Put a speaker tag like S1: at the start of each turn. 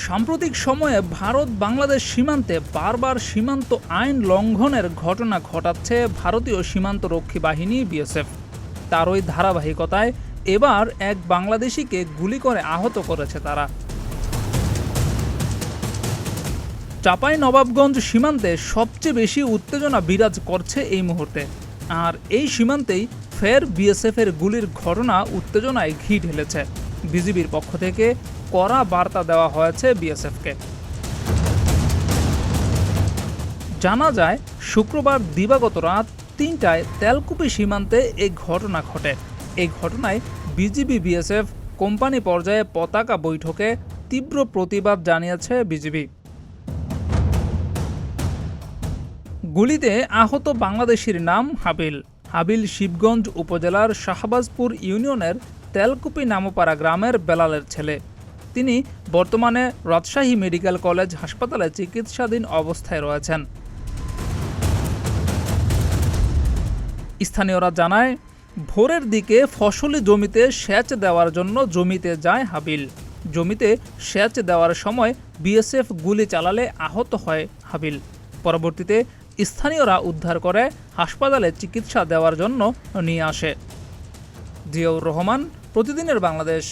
S1: সাম্প্রতিক সময়ে ভারত বাংলাদেশ সীমান্তে বারবার সীমান্ত আইন লঙ্ঘনের ঘটনা ঘটাচ্ছে ভারতীয় সীমান্তরক্ষী বাহিনী বিএসএফ। তারই ধারাবাহিকতায় এবার এক বাংলাদেশিকে গুলি করে আহত করেছে তারা। চাঁপাইনবাবগঞ্জ সীমান্তে সবচেয়ে বেশি উত্তেজনা বিরাজ করছে এই মুহূর্তে। আর এই সীমান্তেই ফের বিএসএফের গুলির ঘটনা উত্তেজনায় ঘি ঢেলেছে। বিজিবির পক্ষ থেকে কড়া বার্তা দেওয়া হয়েছে বিএসএফকে। জানা যায়, শুক্রবার দিবাগত রাত ৩টায় তেলকুপি সীমান্তে এই ঘটনা ঘটে। এই ঘটনায় বিজিবি বিএসএফ কোম্পানি পর্যায়ে পতাকা বৈঠকে তীব্র প্রতিবাদ জানিয়েছে বিজিবি। গুলিতে আহত বাংলাদেশির নাম হাবিল। হাবিল শিবগঞ্জ উপজেলার শাহবাজপুর ইউনিয়নের তেলকুপি নামপাড়া গ্রামের বেলালের ছেলে। তিনি বর্তমানে রাজশাহী মেডিকেল কলেজ হাসপাতালে চিকিৎসাধীন অবস্থায় রয়েছেন। স্থানীয়রা জানায়, ভোরের দিকে ফসলি জমিতে সেচ দেওয়ার জন্য জমিতে যায় হাবিল। জমিতে সেচ দেওয়ার সময় বিএসএফ গুলি চালালে আহত হয় হাবিল। পরবর্তীতে স্থানীয়রা উদ্ধার করে হাসপাতালে চিকিৎসা দেওয়ার জন্য নিয়ে আসে। জিয়াউর রহমান, প্রতিদিনের বাংলাদেশ।